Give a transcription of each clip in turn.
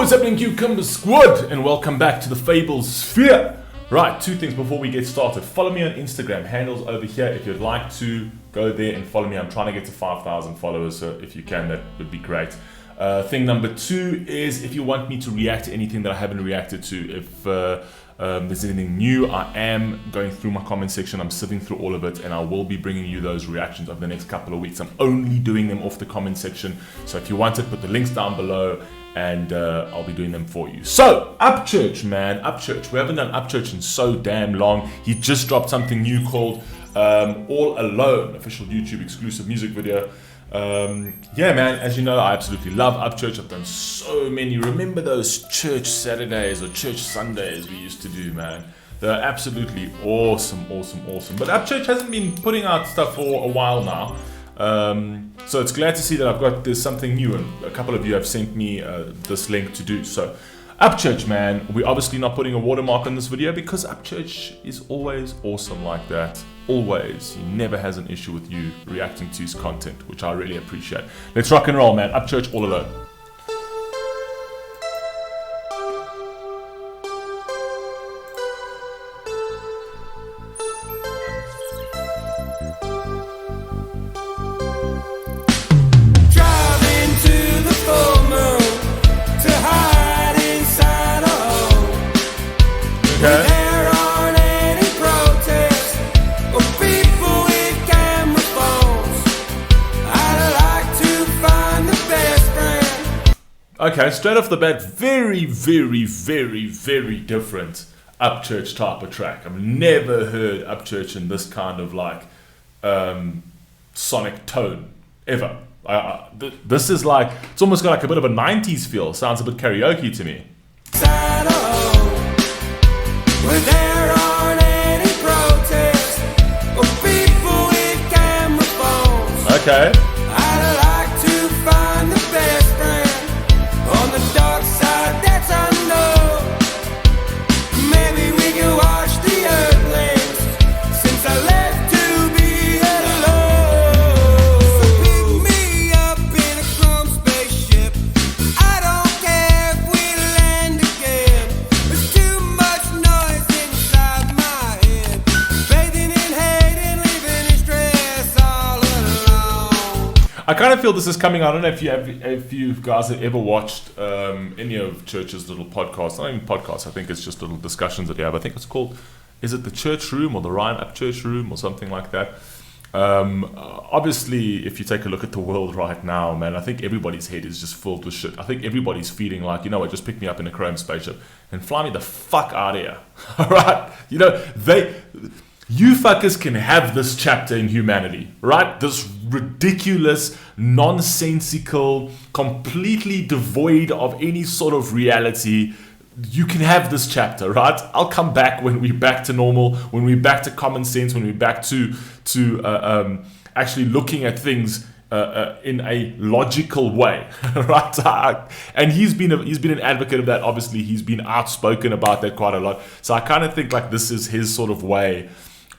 What's happening, QCUMBER squad, and welcome back to the Fable sphere. Right, two things before we get started. Follow me on Instagram, handles over here. If you'd like to go there and follow me, I'm trying to get to 5,000 followers, so if you can, that would be great. Thing number two is if you want me to react to anything that I haven't reacted to, if there's anything new, I am going through my comment section, I'm sifting through all of it, and I will be bringing you those reactions over the next couple of weeks. I'm only doing them off the comment section, so if you want it, put the links down below, and I'll be doing them for you. So, Upchurch, man, Upchurch. We haven't done Upchurch in so damn long. He just dropped something new called All Alone, official YouTube exclusive music video. Yeah, man, as you know, I absolutely love Upchurch. I've done so many. Remember those church Saturdays or church Sundays we used to do, man? They're absolutely awesome. But Upchurch hasn't been putting out stuff for a while now. So it's glad to see that there's something new, and a couple of you have sent me this link to do so. Upchurch, man, we're obviously not putting a watermark on this video because Upchurch is always awesome like that. Always. He never has an issue with you reacting to his content, which I really appreciate. Let's rock and roll, man. Upchurch, All Alone. Okay, straight off the bat, very different Upchurch type of track. I've never heard Upchurch in this kind of like sonic tone ever. This is like, it's almost got like a bit of a 90s feel. Sounds a bit karaoke to me. Okay. I kind of feel this is coming. I don't know if you guys have ever watched any of Church's little podcasts. Not even podcasts. I think it's just little discussions that they have. I think it's called, is it the Church Room or the Ryan Upchurch Room or something like that? Obviously, if you take a look at the world right now, man, I think everybody's head is just filled with shit. I think everybody's feeling like, you know what, just pick me up in a chrome spaceship and fly me the fuck out of here. All right? You know, you fuckers can have this chapter in humanity, right? This ridiculous, nonsensical, completely devoid of any sort of reality. You can have this chapter, right? I'll come back when we're back to normal, when we're back to common sense, when we're back to actually looking at things in a logical way, right? And he's been an advocate of that. Obviously, he's been outspoken about that quite a lot. So I kind of think like this is his sort of way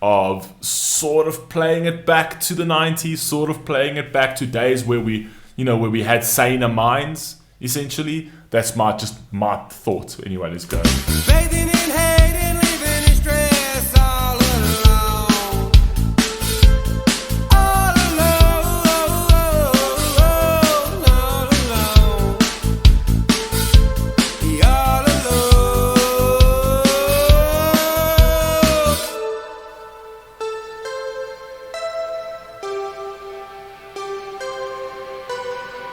of sort of playing it back to the 90s, sort of playing it back to days where we had saner minds, essentially. That's my thought. Anyway, let's go. Bathing in hate and living in stress, all alone. All alone, all alone. All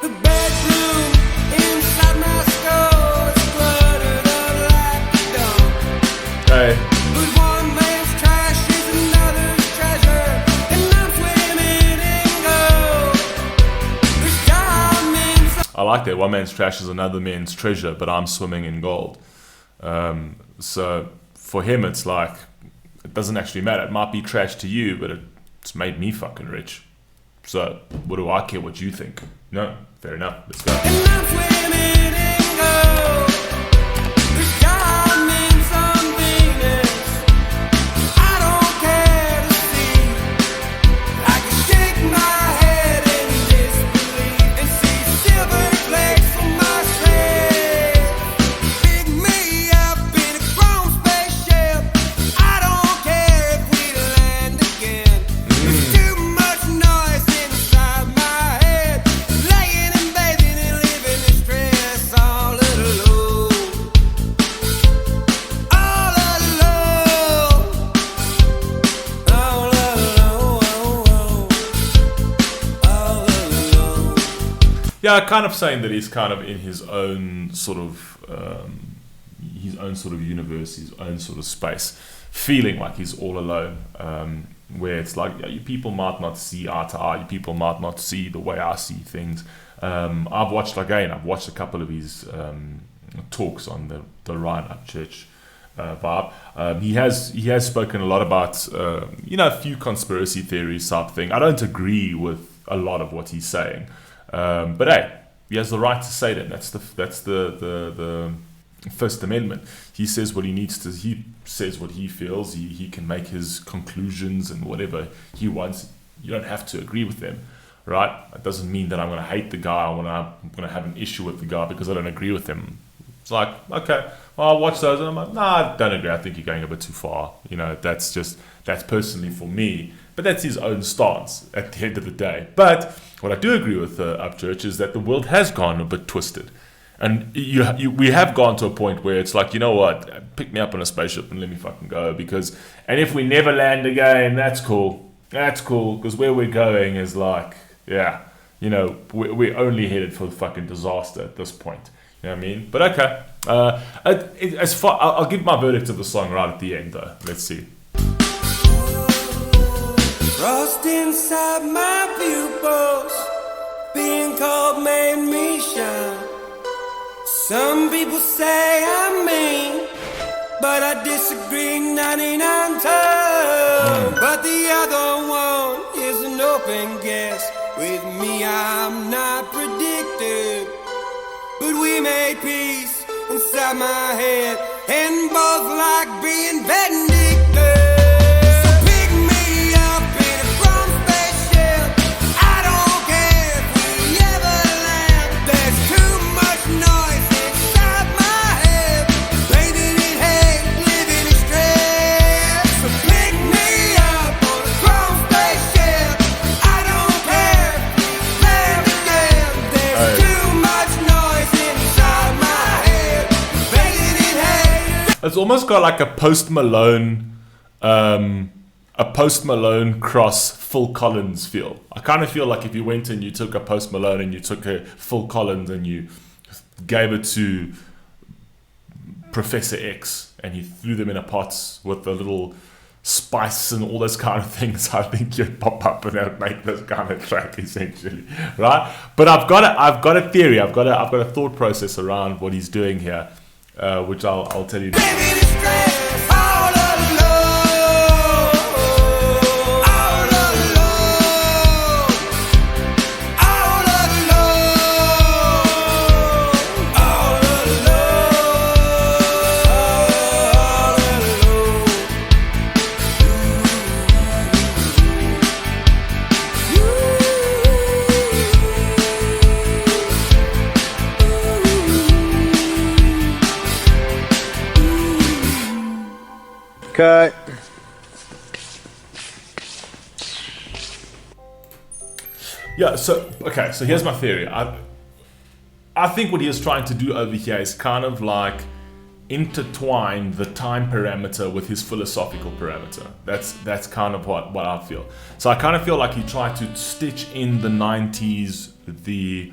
the bedroom inside my skull is cluttered up like a dump. Hey. But one man's trash is another's treasure, and I'm swimming in gold. There's diamonds. I like that. One man's trash is another man's treasure, but I'm swimming in gold. So for him, it's like, it doesn't actually matter. It might be trash to you, but it's made me fucking rich. So what do I care what you think? No, fair enough. Let's go. And I'm swimming in gold. There's diamonds on Venus. I don't care to see. I can shake my head in disbelief and see silver flakes on my strength. Yeah, kind of saying that he's kind of in his own sort of universe, his own sort of space, feeling like he's all alone. Where it's like, yeah, you people might not see eye to eye, you people might not see the way I see things. I've watched a couple of his talks on the Ryan Upchurch vibe. He has spoken a lot about a few conspiracy theories type thing. I don't agree with a lot of what he's saying, but hey, he has the right to say that. That's the First Amendment. He says what he needs to. He says what he feels. He can make his conclusions and whatever he wants. You don't have to agree with them, right? It doesn't mean that I'm going to hate the guy. I'm going to have an issue with the guy because I don't agree with him. It's like, okay, well, I'll watch those, and I'm like, nah, I don't agree. I think you're going a bit too far. That's personally for me. But that's his own stance at the end of the day. But what I do agree with Upchurch is that the world has gone a bit twisted. And we have gone to a point where it's like, you know what, pick me up on a spaceship and let me fucking go. And if we never land again, that's cool. That's cool, because where we're going is like, yeah, we're only headed for fucking disaster at this point. You know what I mean? But okay. I'll give my verdict of the song right at the end, though. Let's see. Frost inside my pupils, being cold made me shine. Some people say I'm mean, but I disagree 99 times. But the other one is an open guess. With me I'm not predicted, but we made peace inside my head, and both like being vindictive. So pick me up in a chrome spaceship. I don't care if we ever land. There's too much noise inside my head, bathing in hate, living in stress. So pick me up on a chrome spaceship. I don't care if we land again. There's too much noise inside my head, bathing in hate. It's almost got like a Post Malone cross Phil Collins feel. I kind of feel like if you went and you took a Post Malone and you took a Phil Collins and you gave it to Professor X and you threw them in a pot with a little spice and all those kind of things, I think you'd pop up and that'd make this kind of track essentially, right? But I've got a theory, I've got a thought process around what he's doing here, which I'll tell you. Cut. Yeah, so here's my theory. I think what he is trying to do over here is kind of like intertwine the time parameter with his philosophical parameter. That's kind of what I feel. So I kind of feel like he tried to stitch in the 90s, the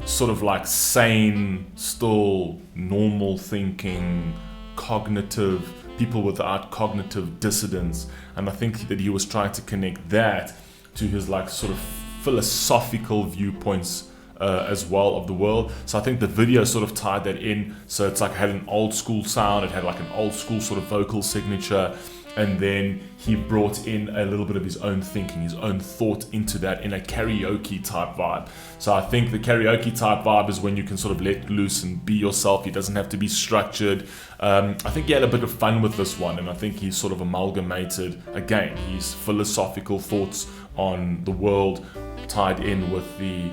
sort of like sane, still normal thinking, cognitive people without cognitive dissonance, and I think that he was trying to connect that to his like sort of philosophical viewpoints as well of the world. So I think the video sort of tied that in. So it's like it had an old school sound, it had like an old school sort of vocal signature, and then he brought in a little bit of his own thinking, his own thought into that in a karaoke type vibe. So I think the karaoke type vibe is when you can sort of let loose and be yourself. He doesn't have to be structured. I think he had a bit of fun with this one, and I think he sort of amalgamated, again, his philosophical thoughts on the world tied in with the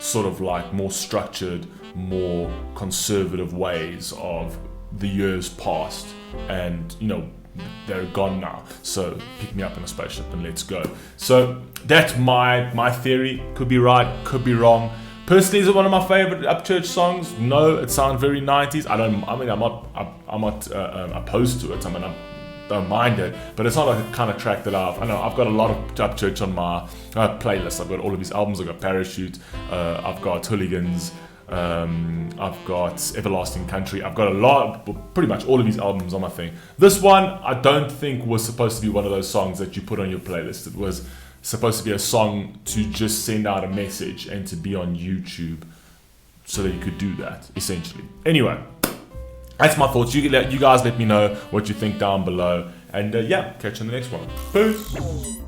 sort of like more structured, more conservative ways of the years past, and they're gone now, so pick me up in a spaceship and let's go. So that's my theory. Could be right, could be wrong. Personally, is it one of my favorite Upchurch songs? No, it sounds very 90s. I'm not opposed to it. I mean, don't mind it, but it's not like the kind of track that I know I've got a lot of Upchurch on my playlist. I've got all of his albums. I've got Parachute, I've got Hooligans, I've got Everlasting Country. I've got a lot, pretty much all of his albums on my thing. This one I don't think was supposed to be one of those songs that you put on your playlist. It was supposed to be a song to just send out a message and to be on YouTube so that you could do that, essentially. Anyway, that's my thoughts. You guys let me know what you think down below. And yeah, catch you in the next one. Peace.